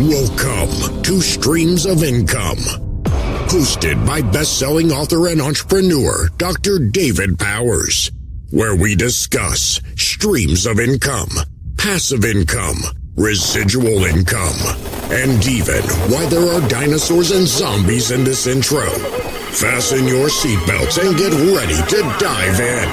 Welcome to Streams of Income, hosted by best-selling author and entrepreneur Dr. David Powers, where we discuss streams of income, passive income, residual income, and even why there are dinosaurs and zombies in this intro. Fasten your seatbelts and get ready to dive in.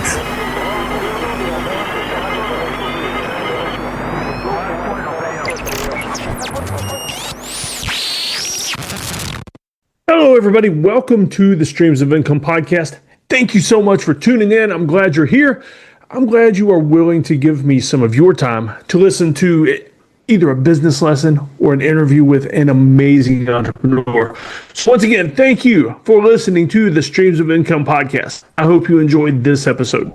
Hello, everybody. Welcome to the Streams of Income podcast. Thank you so much for tuning in. I'm glad you're here. I'm glad you are willing to give me some of your time to listen to either a business lesson or an interview with an amazing entrepreneur. So once again, thank you for listening to the Streams of Income podcast. I hope you enjoyed this episode.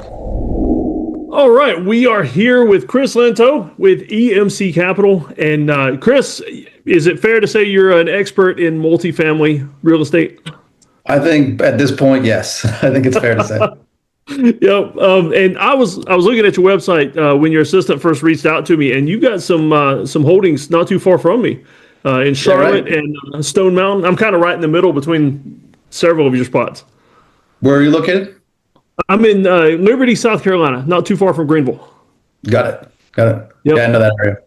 All right, we are here with Chris Lento with EMC Capital. And Chris, is it fair to say you're an expert in multifamily real estate? I think at this point, yes. I think it's fair to say. Yep. And I was looking at your website when your assistant first reached out to me, and you got some holdings not too far from me in Charlotte and Stone Mountain. I'm kind of right in the middle between several of your spots. Where are you located? I'm in Liberty, South Carolina, not too far from Greenville. Got it. Yep. Yeah, I know that area.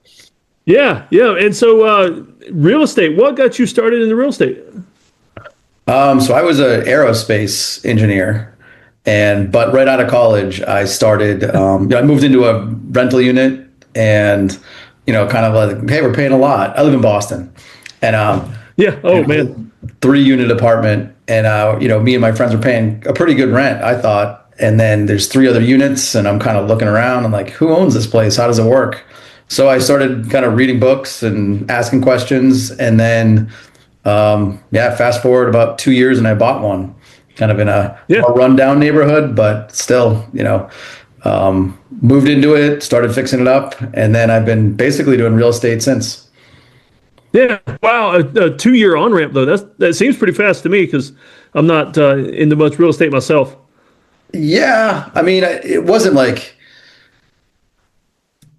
Yeah. And so real estate, what got you started in the real estate? So I was an aerospace engineer, but right out of college, I started, I moved into a rental unit and, kind of like, hey, we're paying a lot. I live in Boston. And, man. 3-unit apartment. And, me and my friends were paying a pretty good rent, I thought. And then there's 3 other units and I'm kind of looking around. I'm like, who owns this place? How does it work? So I started kind of reading books and asking questions. And then, fast forward about 2 years and I bought one kind of in a rundown neighborhood, but still, moved into it, started fixing it up. And then I've been basically doing real estate since. Yeah. Wow. A 2-year on-ramp, though. That seems pretty fast to me because I'm not into much real estate myself. Yeah. I mean, it wasn't like,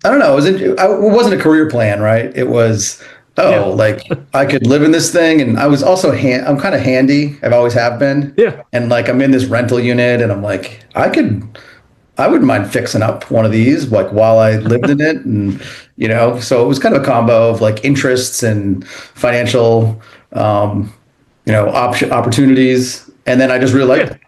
I don't know. It wasn't a career plan, right? It was, like I could live in this thing. And I was also, I'm kind of handy. I've always have been. Yeah. And like, I'm in this rental unit and I'm like, I wouldn't mind fixing up one of these, like while I lived in it. And, so it was kind of a combo of like interests and financial, opportunities. And then I just really liked it.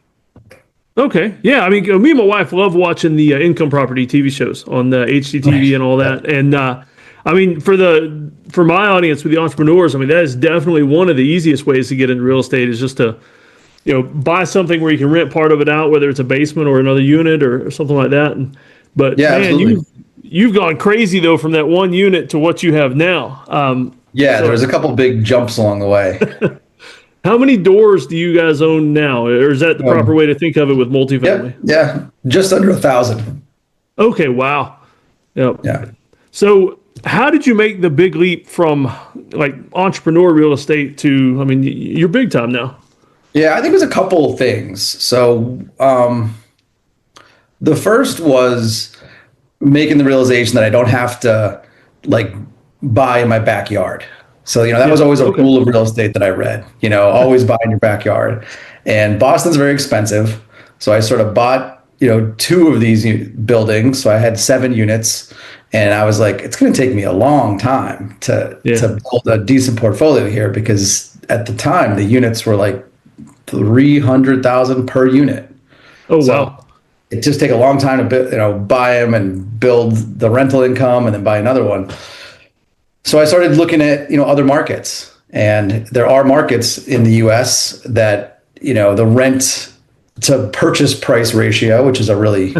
Okay. Yeah. I mean, me and my wife love watching the income property TV shows on the HGTV and all that. And, I mean, for my audience with the entrepreneurs, I mean, that is definitely one of the easiest ways to get into real estate is just to, buy something where you can rent part of it out, whether it's a basement or another unit or something like that. But man, you've gone crazy though from that one unit to what you have now. There was a couple big jumps along the way. How many doors do you guys own now? Or is that the proper way to think of it with multifamily? Yeah. Just under 1,000. Okay. Wow. Yep. Yeah. So how did you make the big leap from like entrepreneur real estate to, I mean, you're big time now. Yeah, I think it was a couple of things. So the first was making the realization that I don't have to like buy in my backyard. So, that was always a rule of real estate that I read, always buy in your backyard. And Boston's very expensive. So I sort of bought, 2 of these buildings. So I had 7 units. And I was like, it's going to take me a long time to build a decent portfolio here because at the time, the units were like $300,000 per unit. Oh, wow. It just take a long time to buy them and build the rental income and then buy another one. So I started looking at, other markets, and there are markets in the US that, the rent to purchase price ratio, which is a really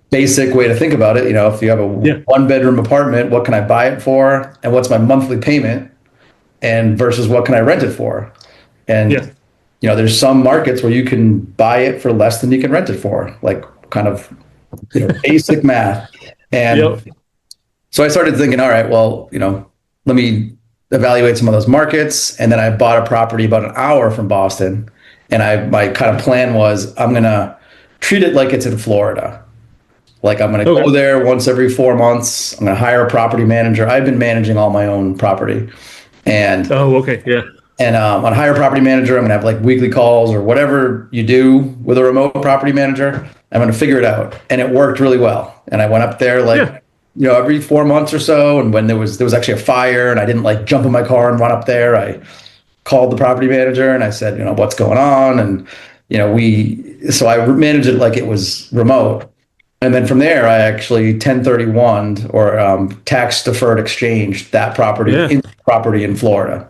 basic way to think about it. If you have a 1-bedroom apartment, what can I buy it for? And what's my monthly payment? And versus what can I rent it for? And, there's some markets where you can buy it for less than you can rent it for, like kind of, basic math. And so I started thinking, all right, well, let me evaluate some of those markets. And then I bought a property about an hour from Boston. And my kind of plan was I'm going to treat it like it's in Florida. Like I'm going to go there once every 4 months. I'm going to hire a property manager. I've been managing all my own property. And Oh, okay. Yeah. on hire a property manager, I'm gonna have like weekly calls or whatever you do with a remote property manager. I'm gonna figure it out, and it worked really well. And I went up there Yeah. every 4 months or so. And when there was actually a fire, and I didn't like jump in my car and run up there, I called the property manager and I said, what's going on, and so I managed it like it was remote. And then from there, I actually 1031 or tax deferred exchange that property in Florida.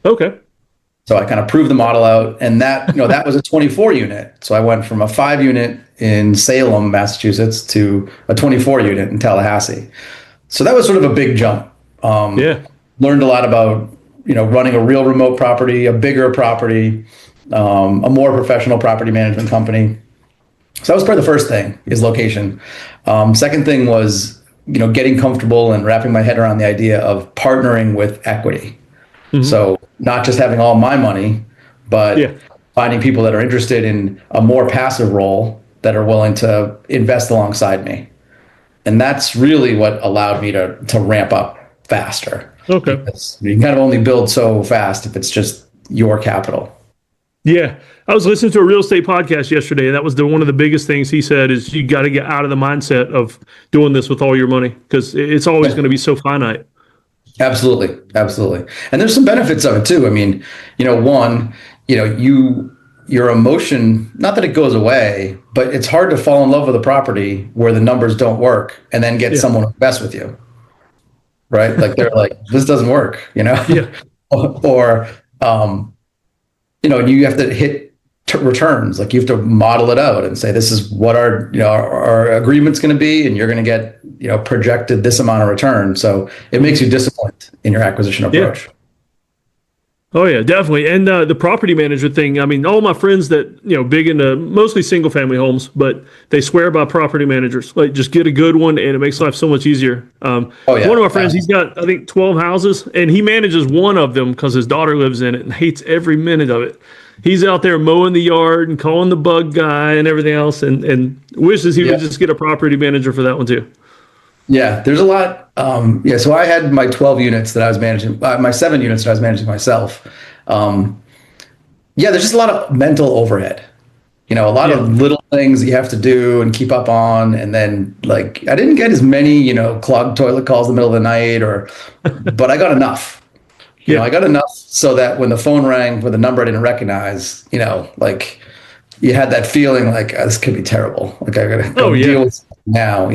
Okay. So I kind of proved the model out, and that was a 24 unit. So I went from a 5 unit in Salem, Massachusetts, to a 24 unit in Tallahassee. So that was sort of a big jump. Learned a lot about running a real remote property, a bigger property, a more professional property management company. So that was probably the first thing, is location. Second thing was getting comfortable and wrapping my head around the idea of partnering with equity. Mm-hmm. So not just having all my money, but finding people that are interested in a more passive role that are willing to invest alongside me. And that's really what allowed me to ramp up faster. Okay. Because you can kind of only build so fast if it's just your capital. Yeah. I was listening to a real estate podcast yesterday, and that was one of the biggest things he said is you got to get out of the mindset of doing this with all your money, because it's always going to be so finite. Absolutely. Absolutely. And there's some benefits of it too. I mean, one, your emotion, not that it goes away, but it's hard to fall in love with a property where the numbers don't work and then get someone to invest with you. Right? Like they're like, this doesn't work, Yeah. or, you have to hit returns. Like you have to model it out and say, this is what our agreement's going to be, and you're going to get, projected this amount of return. So it makes you disciplined in your acquisition approach. Yeah. Oh yeah, definitely. And the property management thing, I mean, all my friends that, big into mostly single family homes, but they swear by property managers, like just get a good one and it makes life so much easier. One of my friends, he's got, I think 12 houses, and he manages one of them because his daughter lives in it and hates every minute of it. He's out there mowing the yard and calling the bug guy and everything else, and wishes he would just get a property manager for that one too. Yeah, there's a lot. So I had my 12 units that I was managing, my 7 units that I was managing myself. There's just a lot of mental overhead. A lot of little things you have to do and keep up on. And then like, I didn't get as many, clogged toilet calls in the middle of the night but I got enough. I got enough so that when the phone rang with a number I didn't recognize, like you had that feeling like, this could be terrible. Like I gotta go deal with it now,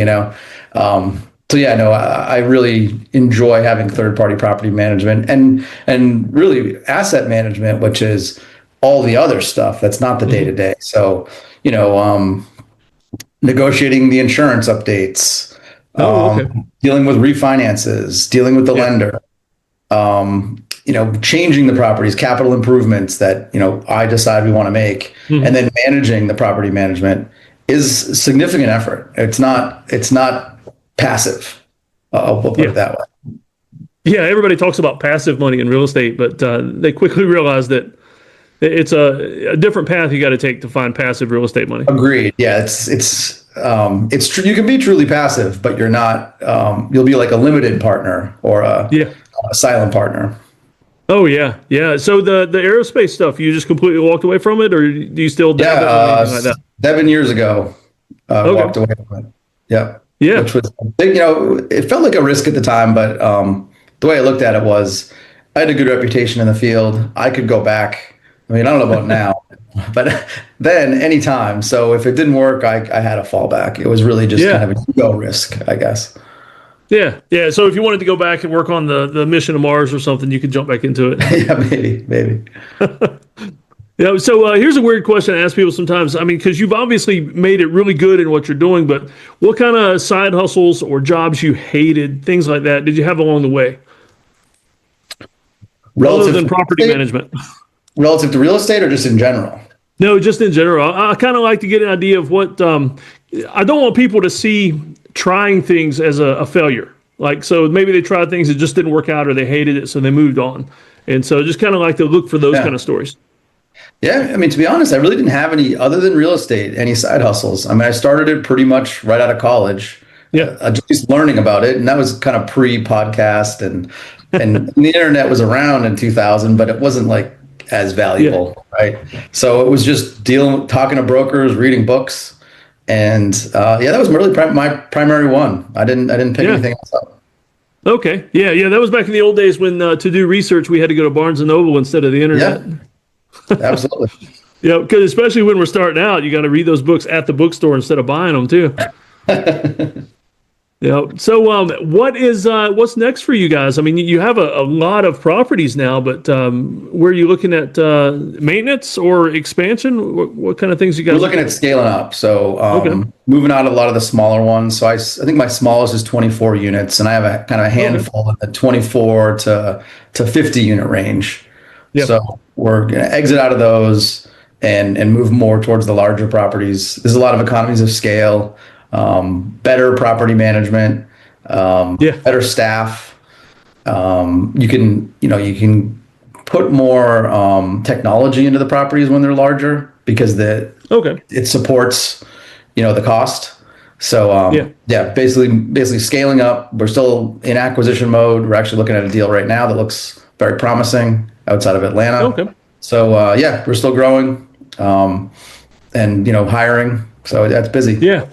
I really enjoy having third-party property management and really asset management, which is all the other stuff that's not the day-to-day. So, negotiating the insurance updates, dealing with refinances, dealing with the lender, changing the properties, capital improvements that, I decide we want to make, and then managing the property management is significant effort. It's not passive. We'll put it that way. Yeah, everybody talks about passive money in real estate, but they quickly realize that it's a different path you got to take to find passive real estate money. Agreed. Yeah, it's true. You can be truly passive, but you're not. You'll be like a limited partner or a silent partner. Oh yeah, yeah. So the aerospace stuff, you just completely walked away from it, or do you still dabble or anything like that? 7 years ago, walked away from it. Yeah. Yeah. Which was big, it felt like a risk at the time, but the way I looked at it was I had a good reputation in the field. I could go back. I mean, I don't know about now, but then anytime. So if it didn't work, I had a fallback. It was really just kind of a ego risk, I guess. Yeah. Yeah. So if you wanted to go back and work on the mission to Mars or something, you could jump back into it. Yeah, maybe. So here's a weird question I ask people sometimes. I mean, because you've obviously made it really good in what you're doing, but what kind of side hustles or jobs you hated, things like that, did you have along the way? Other than property management. Relative to real estate or just in general? No, just in general. I kind of like to get an idea of what I don't want people to see trying things as a failure. Like, so maybe they tried things that just didn't work out or they hated it, so they moved on. And so just kind of like to look for those kind of stories. Yeah, I mean, to be honest, I really didn't have any, other than real estate, any side hustles. I mean, I started it pretty much right out of college. Yeah. Just learning about it. And that was kind of pre-podcast and and the internet was around in 2000, but it wasn't like as Yeah. valuable, right? So it was just talking to brokers, reading books, and yeah, that was really my primary one. I didn't pick Yeah. anything else up. Okay. Yeah. Yeah. That was back in the old days when to do research, we had to go to Barnes and Noble instead of the internet. Yeah, absolutely. Yeah. Because especially when we're starting out, you got to read those books at the bookstore instead of buying them too. Yeah. So, what's next for you guys? I mean, you have a lot of properties now, but where are you looking at maintenance or expansion? What kind of things you guys? We're looking at scaling up, so Okay. moving out a lot of the smaller ones. So I think my smallest is 24 units, and I have a kind of a handful in the 24 to 50 unit range. Yeah. So we're going to exit out of those and move more towards the larger properties. There's a lot of economies of scale, better property management, Yeah. better staff. You can put more technology into the properties when they're larger because Okay. it supports the cost. So Yeah. yeah, basically scaling up. We're still in acquisition mode. We're actually looking at a deal right now that looks very promising outside of Atlanta. Okay. So yeah, we're still growing and hiring. So that's busy. Yeah.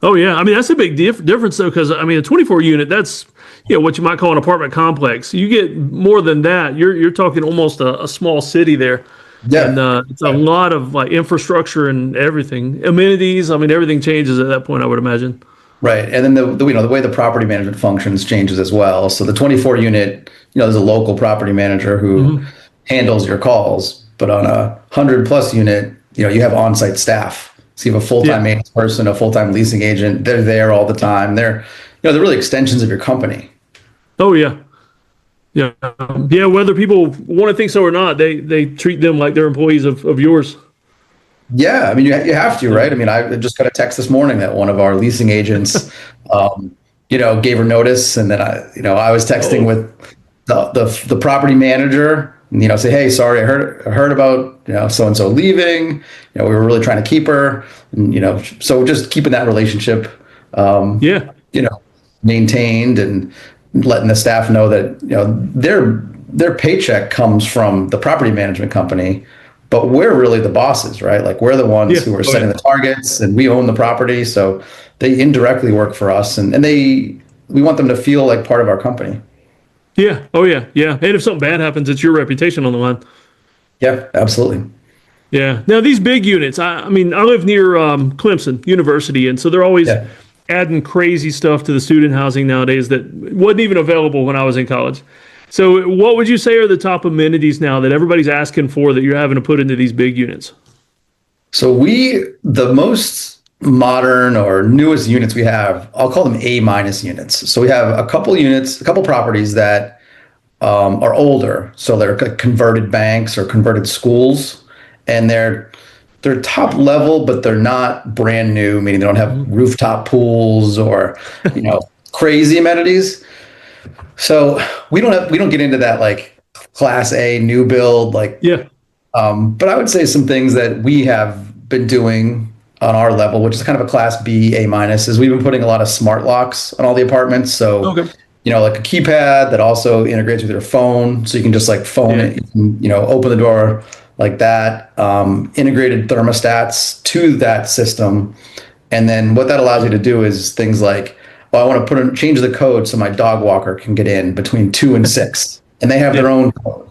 Oh yeah. I mean, that's a big difference though, because I mean, a 24 unit, that's what you might call an apartment complex. You get more than that. You're talking almost a small city there. Yeah. And it's a lot of like infrastructure and everything, amenities. I mean, everything changes at that point, I would imagine. Right. And then the way the property management functions changes as well. So the 24 unit, there's a local property manager who handles your calls, but on a 100+ unit, you have on-site staff. So you have a full-time maintenance person, a full-time leasing agent. They're there all the time. They're really extensions of your company. Oh yeah. Yeah. Yeah. Whether people want to think so or not, they treat them like they're employees of yours. Yeah, I mean, you have to, right? I mean, I just got a text this morning that one of our leasing agents, gave her notice, and then I was texting with the property manager, and say, hey, sorry, I heard about so and so leaving. We were really trying to keep her, and so just keeping that relationship, Yeah. maintained, and letting the staff know that their paycheck comes from the property management company. But we're really the bosses, right? Like we're the ones who are setting the targets, and we own the property. So they indirectly work for us, and we want them to feel like part of our company. Yeah. Oh yeah. Yeah. And if something bad happens, it's your reputation on the line. Yeah, absolutely. Yeah. Now these big units, I mean, I live near Clemson University, and so they're always adding crazy stuff to the student housing nowadays that wasn't even available when I was in college. So what would you say are the top amenities now that everybody's asking for that you're having to put into these big units? So the most modern or newest units we have, I'll call them A- units. So we have a couple properties that are older. So they're converted banks or converted schools, and they're top level, but they're not brand new, meaning they don't have rooftop pools or crazy amenities. So we don't get into that like class A new build but I would say some things that we have been doing on our level, which is kind of a class B A-, is we've been putting a lot of smart locks on all the apartments. So like a keypad that also integrates with your phone, so you can just like phone it, you can, open the door like that. Integrated thermostats to that system, and then what that allows you to do is things like, well, I want to change the code so my dog walker can get in between 2 and 6, and they have their own code.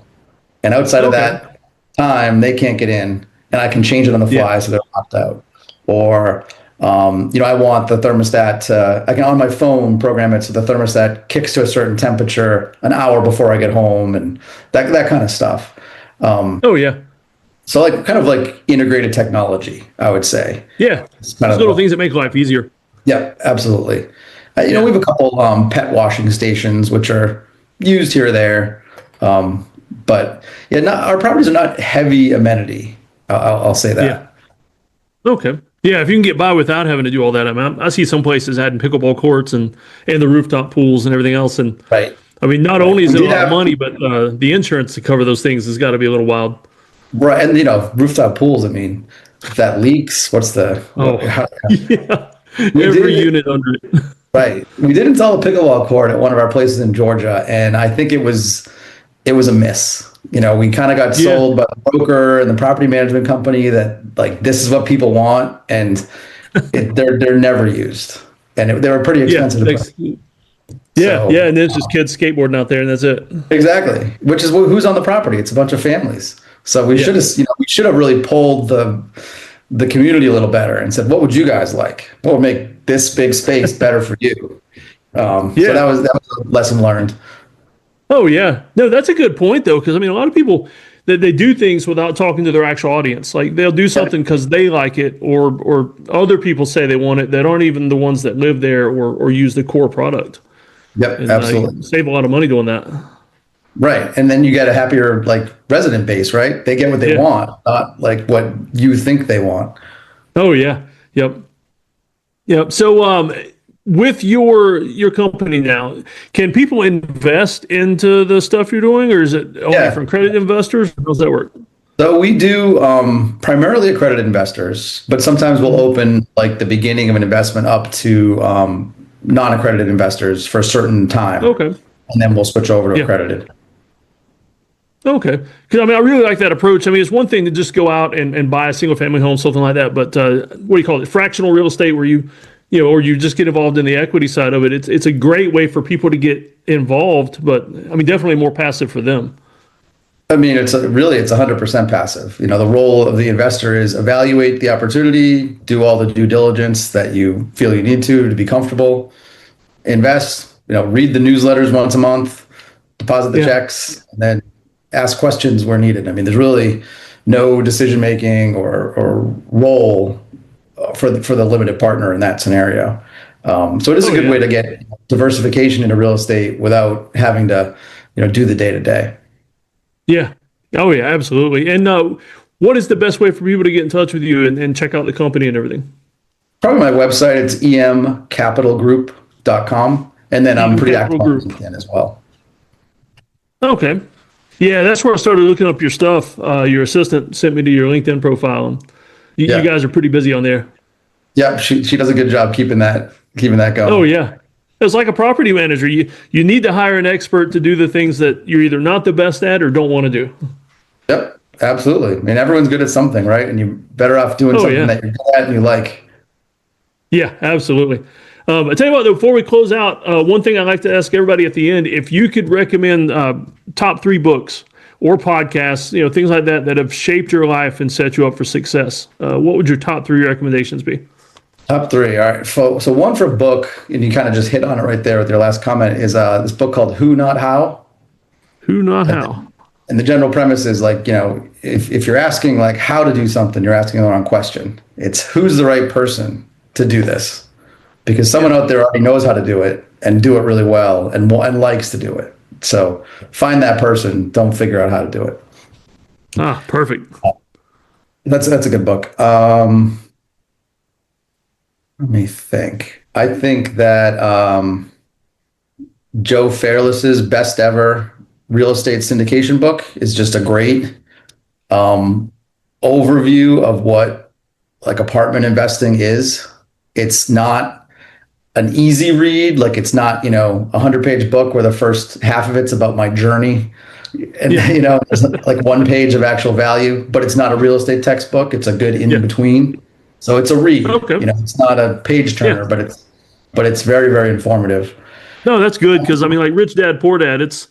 And outside of that time, they can't get in, and I can change it on the fly so they're locked out. Or, I want the thermostat I can on my phone program it so the thermostat kicks to a certain temperature an hour before I get home, and that kind of stuff. So like kind of like integrated technology, I would say. Yeah, it's kind of little things that make life easier. Yeah, absolutely. We have a couple pet washing stations, which are used here or there. But our properties are not heavy amenity. I'll say that. Yeah. Okay. Yeah, if you can get by without having to do all that, I see some places adding pickleball courts and the rooftop pools and everything else. And right. I mean, not only is it a lot of money, but the insurance to cover those things has got to be a little wild. Right, and rooftop pools. I mean, if that leaks, what's the? Every unit under it. Right. We did install a pickleball court at one of our places in Georgia, and I think it was a miss. We kind of got Yeah, sold by the broker and the property management company that like this is what people want, and they're never used, and they were pretty yeah, expensive to put. yeah, So yeah. And there's just kids skateboarding out there, and that's it. exactly, which is who's on the property. It's a bunch of families. So we Yeah, should have really pulled the community a little better and said, what would you guys like? What would make this big space better for you? So yeah. that was a lesson learned. Oh yeah, no, that's a good point though, because I mean, a lot of people that they do things without talking to their actual audience. Like they'll do something because they like it, or other people say they want it that aren't even the ones that live there or use the core product, Yep, and absolutely. save a lot of money doing that. Right. And then you get a happier like resident base, right? They get what they Yeah. want, not like what you think they want. Oh yeah. Yep. Yep. So with your company now, can people invest into the stuff you're doing, or is it only Yeah. from credit investors? How does that work? So we do primarily accredited investors, but sometimes we'll open like the beginning of an investment up to non-accredited investors for a certain time, Okay. and then we'll switch over to Yeah. accredited. Okay. Because I mean, I really like that approach. I mean, it's one thing to just go out and buy a single family home, something like that. But what do you call it? Fractional real estate, where or you just get involved in the equity side of it. It's a great way for people to get involved, but I mean, definitely more passive for them. I mean, it's 100% passive. The role of the investor is evaluate the opportunity, do all the due diligence that you feel you need to be comfortable, invest, read the newsletters once a month, deposit the Yeah. checks, and then ask questions where needed. I mean, there's really no decision making or role for the limited partner in that scenario. So it is a good Yeah. way to get diversification into real estate without having to, do the day to day. Yeah. Oh yeah, absolutely. And what is the best way for people to get in touch with you and check out the company and everything? Probably my website. It's emcapitalgroup.com. And then I'm EM pretty Capital active on Group. LinkedIn as well. Okay. Yeah, that's where I started looking up your stuff. Your assistant sent me to your LinkedIn profile, and you Yeah. guys are pretty busy on there. Yeah, she does a good job keeping that going. Oh yeah. It's like a property manager. You need to hire an expert to do the things that you're either not the best at or don't want to do. Yep, absolutely. I mean, everyone's good at something, right? And you're better off doing something yeah. that you're good at and you like. Yeah, absolutely. I tell you what, though, before we close out, one thing I like to ask everybody at the end, if you could recommend top 3 books or podcasts, things like that have shaped your life and set you up for success, what would your top 3 recommendations be? Top 3. All right. So one for book, and you kind of just hit on it right there with your last comment, is this book called Who Not How. Who Not How. And the general premise is like, if you're asking like how to do something, you're asking the wrong question. It's who's the right person to do this, because someone out there already knows how to do it and do it really well and likes to do it. So find that person. Don't figure out how to do it. Ah, perfect. That's a good book. Let me think. I think that Joe Fairless's best ever real estate syndication book is just a great overview of what like apartment investing is. It's not an easy read. Like it's not, a 100-page book where the first half of it's about my journey. And, it's like one page of actual value, but it's not a real estate textbook. It's a good in between. So it's a read. Okay. It's not a page turner, but it's very, very informative. No, that's good, because I mean, like Rich Dad Poor Dad, it's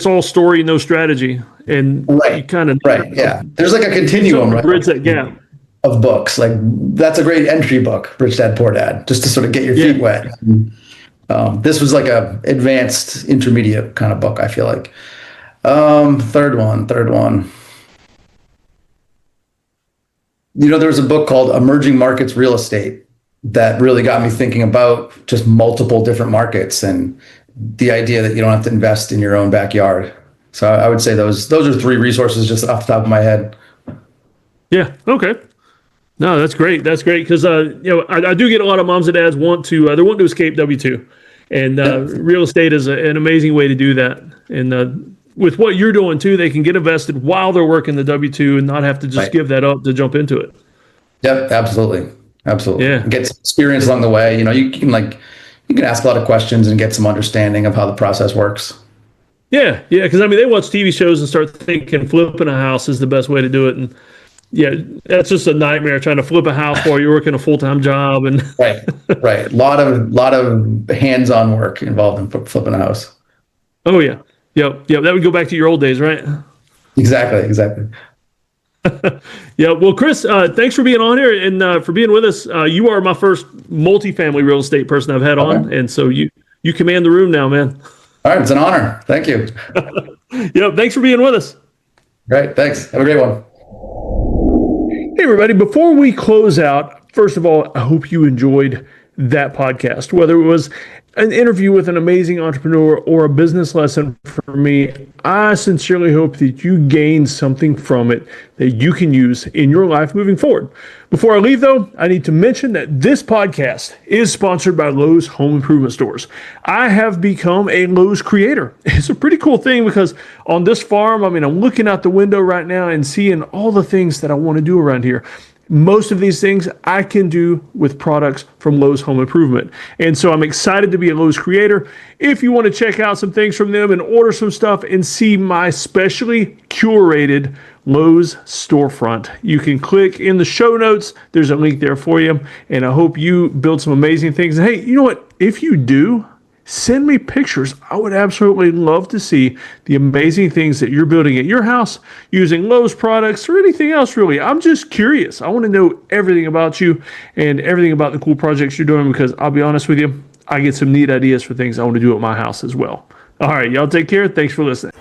all story, no strategy, and you kind of Yeah. There's like a continuum, right, bridge that gap. of books. Like that's a great entry book, Rich Dad Poor Dad, just to sort of get your feet wet. This was like a advanced intermediate kind of book, I feel like. Third one. There's a book called Emerging Markets Real Estate that really got me thinking about just multiple different markets and the idea that you don't have to invest in your own backyard. So I would say those are 3 resources just off the top of my head. Yeah. Okay. No, that's great. That's great, because I do get a lot of moms and dads they want to escape W-2, and real estate is an amazing way to do that. And with what you're doing too, they can get invested while they're working the W-2 and not have to just give that up to jump into it. Yep, absolutely. Yeah. Get some experience along the way. You can like you can ask a lot of questions and get some understanding of how the process works. Yeah, because they watch TV shows and start thinking flipping a house is the best way to do it, and yeah, that's just a nightmare trying to flip a house while you're working a full-time job. And right. A lot of hands-on work involved in flipping a house. Oh yeah, yep. That would go back to your old days, right? Exactly. Yeah. Well, Chris, thanks for being on here and for being with us. You are my first multifamily real estate person I've had on, and so you command the room now, man. All right, it's an honor. Thank you. Yep. Thanks for being with us. Great. Thanks. Have a great one. Hey, everybody. Before we close out, first of all, I hope you enjoyed that podcast, whether it was an interview with an amazing entrepreneur or a business lesson for me. I sincerely hope that you gained something from it that you can use in your life moving forward. Before I leave, though, I need to mention that this podcast is sponsored by Lowe's Home Improvement Stores. I have become a Lowe's creator. It's a pretty cool thing because on this farm, I'm looking out the window right now and seeing all the things that I want to do around here. Most of these things I can do with products from Lowe's Home Improvement. And so I'm excited to be a Lowe's creator. If you want to check out some things from them and order some stuff and see my specially curated Lowe's storefront, you can click in the show notes. There's a link there for you. And I hope you build some amazing things. And hey, you know what? If you do, send me pictures. I would absolutely love to see the amazing things that you're building at your house using Lowe's products or anything else, really. I'm just curious. I want to know everything about you and everything about the cool projects you're doing because I'll be honest with you, I get some neat ideas for things I want to do at my house as well. All right, y'all take care. Thanks for listening.